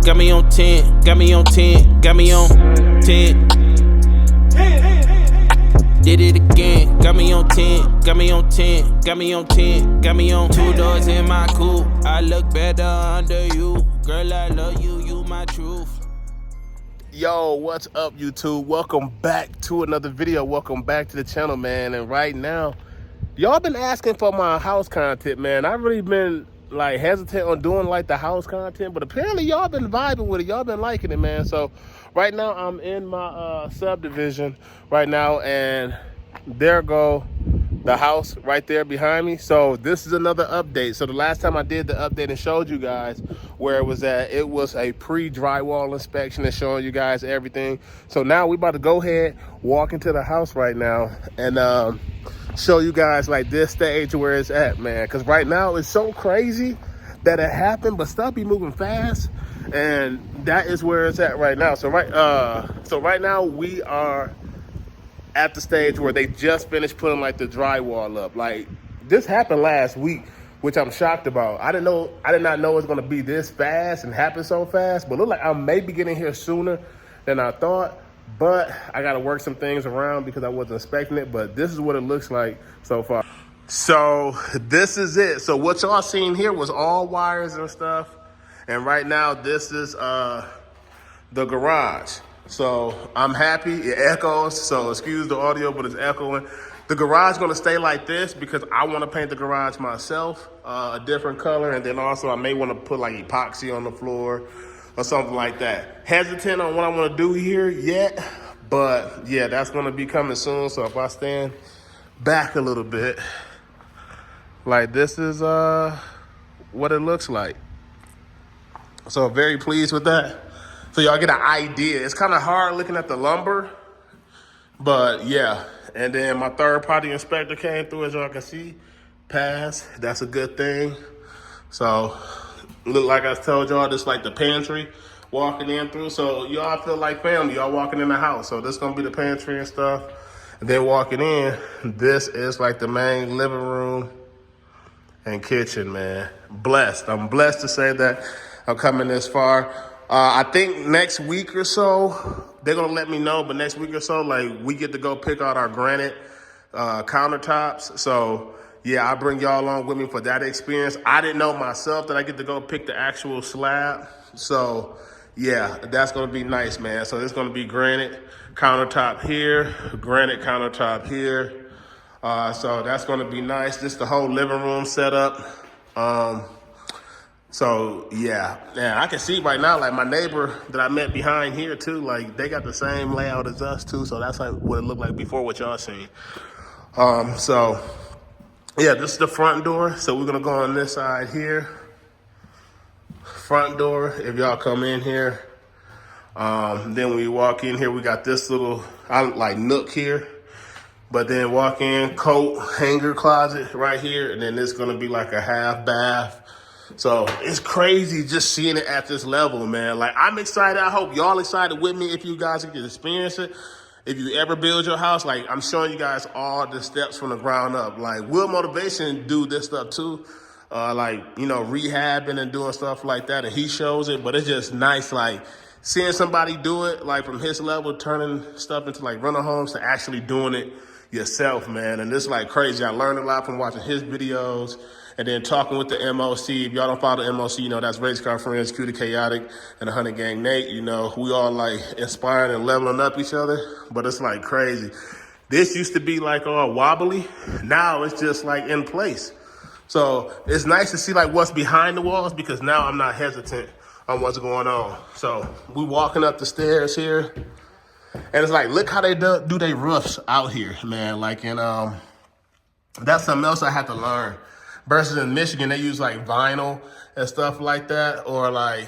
got me on 10, got me on 10, got me on 10. Did it again, got me on 10, got me on 10, got me on 10, got me on 2 doors in my coupe. I look better under you, girl, I love you, you my truth. Yo, what's up, YouTube? Welcome back to another video. Welcome back to the channel, man. And right now, y'all been asking for my house content, man. I've really been like hesitant on doing like the house content, but apparently y'all been vibing with it. Y'all been liking it, man. So right now I'm in my subdivision right now, and there go the house right there behind me. So this is another update. So the last time I did the update and showed you guys where it was at, it was a pre-drywall inspection and showing you guys everything. So now we about to go ahead, walk into the house right now, and show you guys like this stage where it's at, man. Because right now it's so crazy that it happened, but stuff be moving fast, and that is where it's at right now. So right now we are at the stage where they just finished putting like the drywall up. Like this happened last week, which I'm shocked about. I did not know it was gonna be this fast and happen so fast, but look like I may be getting here sooner than I thought. But I gotta work some things around because I wasn't expecting it, but this is what it looks like so far. So this is it. So what y'all seen here was all wires and stuff. And right now this is the garage. So I'm happy, it echoes, so excuse the audio, but it's echoing. The garage gonna stay like this because I wanna paint the garage myself, a different color, and then also I may wanna put like epoxy on the floor or something like that. Hesitant on what I wanna do here yet, but yeah, that's gonna be coming soon. So if I stand back a little bit, like this is what it looks like. So very pleased with that. So y'all get an idea. It's kind of hard looking at the lumber, but yeah. And then my third party inspector came through, as y'all can see, passed. That's a good thing. So look, like I told y'all, this like the pantry walking in through. So y'all feel like family, y'all walking in the house. So this gonna be the pantry and stuff. And then walking in, this is like the main living room and kitchen, man. Blessed. I'm blessed to say that I'm coming this far. I think next week or so, they're gonna let me know, but next week or so, like we get to go pick out our granite countertops. So yeah, I bring y'all along with me for that experience. I didn't know myself that I get to go pick the actual slab. So yeah, that's gonna be nice, man. So it's gonna be granite countertop here, granite countertop here. So that's gonna be nice. Just the whole living room setup. So yeah, I can see right now, like my neighbor that I met behind here too, like they got the same layout as us too. So that's like what it looked like before what y'all seen. So yeah, this is the front door. So we're gonna go on this side here. Front door, if y'all come in here. Then when we walk in here, we got this little like nook here. But then walk in, coat hanger closet right here. And then it's gonna be like a half bath. So it's crazy just seeing it at this level, man. Like I'm excited. I hope y'all excited with me if you guys can experience it. If you ever build your house, like I'm showing you guys all the steps from the ground up. Like Will Motivation do this stuff too. Like, you know, rehabbing and doing stuff like that. And he shows it, but it's just nice. Like seeing somebody do it, like from his level, turning stuff into like rental homes to actually doing it yourself, man. And it's like crazy. I learned a lot from watching his videos. And then talking with the MOC. If y'all don't follow the MOC, you know, that's Race Car Friends, Q the Chaotic, and the Hunter Gang Nate. You know, we all like inspiring and leveling up each other, but it's like crazy. This used to be like all wobbly. Now it's just like in place. So it's nice to see like what's behind the walls because now I'm not hesitant on what's going on. So we walking up the stairs here, and it's like, look how they do they roofs out here, man. Like, and that's something else I had to learn. Versus in Michigan, they use like vinyl and stuff like that, or like,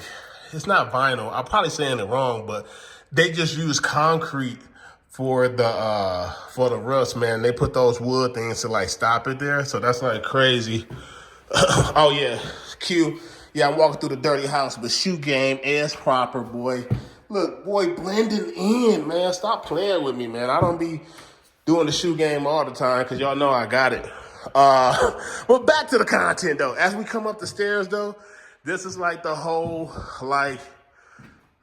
it's not vinyl. I'm probably saying it wrong, but they just use concrete for the roofs, man. They put those wood things to like stop it there. So that's like crazy. Oh yeah, Q. Yeah, I'm walking through the dirty house, but shoe game is proper, boy. Look, boy, blending in, man. Stop playing with me, man. I don't be doing the shoe game all the time because y'all know I got it. But back to the content though. As we come up the stairs though, this is like the whole like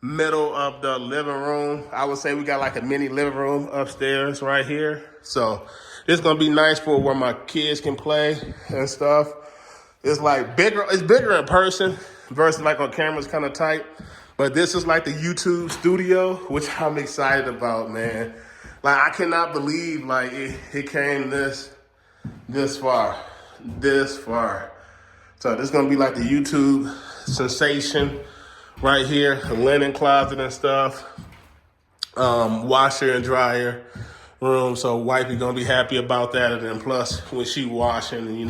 middle of the living room. I would say we got like a mini living room upstairs right here. So it's gonna be nice for where my kids can play and stuff. It's like bigger, it's bigger in person versus like on camera, it's kind of tight. But this is like the YouTube studio, which I'm excited about, man. Like I cannot believe like it came this far. So this is gonna be like the YouTube sensation right here, a linen closet and stuff, washer and dryer room. So wifey gonna be happy about that. And then plus when she washing, and you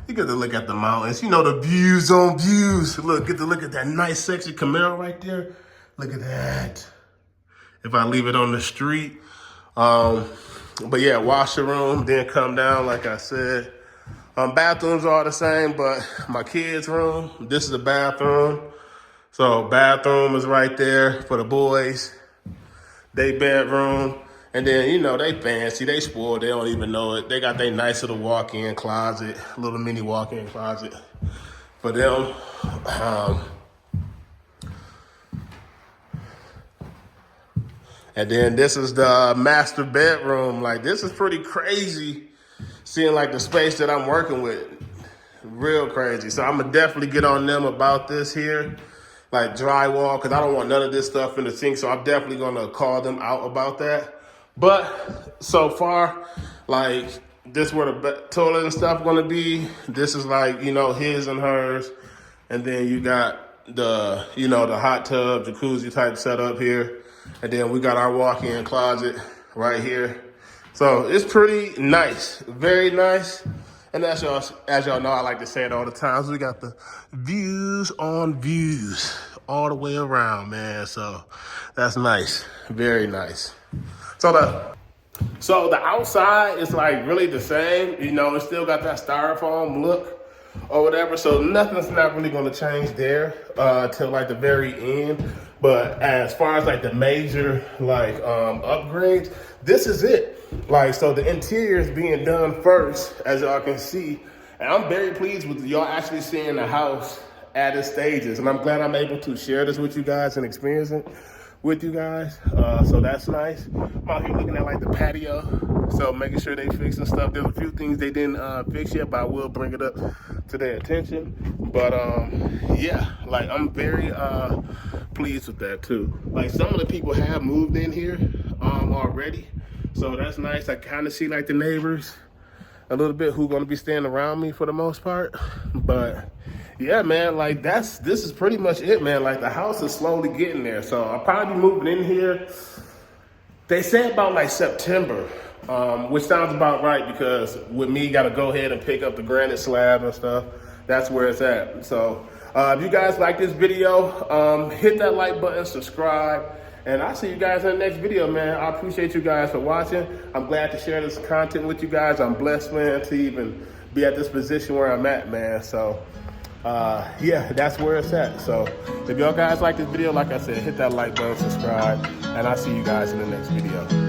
get to look at the mountains. The views on views. Look, get to look at that nice sexy Camaro right there. Look at that. If I leave it on the street. But yeah, washer room, then come down like I said. Bathrooms are all the same, but my kids' room, this is the bathroom. So bathroom is right there for the boys. They bedroom. And then, they fancy, they spoiled, they don't even know it. They got their nice little walk-in closet, little mini walk-in closet for them. And then this is the master bedroom. Like, this is pretty crazy, seeing like the space that I'm working with. Real crazy. So I'm gonna definitely get on them about this here, like drywall, because I don't want none of this stuff in the sink. So I'm definitely gonna call them out about that. But so far, like this where the toilet and stuff gonna be. This is like, his and hers. And then you got the, the hot tub, jacuzzi type setup here. And then we got our walk-in closet right here. So it's pretty nice, very nice. And as y'all know, I like to say it all the time. So we got the views on views all the way around, man. So that's nice, very nice. So the outside is like really the same. It still got that styrofoam look or whatever. So nothing's not really gonna change there till like the very end. But as far as like the major like upgrades, this is it. Like, so the interior is being done first, as y'all can see. And I'm very pleased with y'all actually seeing the house at its stages. And I'm glad I'm able to share this with you guys and experience it with you guys. So that's nice. I'm out here looking at like the patio. So making sure they fixing stuff. There's a few things they didn't fix yet, but I will bring it up to their attention. But yeah, like I'm very pleased with that too. Like some of the people have moved in here already. So that's nice. I kind of see like the neighbors a little bit who gonna be staying around me for the most part. But yeah, man, like this is pretty much it, man. Like the house is slowly getting there. So I'll probably be moving in here. They say about like September, which sounds about right because with me, gotta go ahead and pick up the granite slab and stuff. That's where it's at. So if you guys like this video, hit that like button, subscribe. And I'll see you guys in the next video, man. I appreciate you guys for watching. I'm glad to share this content with you guys. I'm blessed, man, to even be at this position where I'm at, man. So, yeah, that's where it's at. So, if y'all guys like this video, like I said, hit that like button, subscribe, and I'll see you guys in the next video.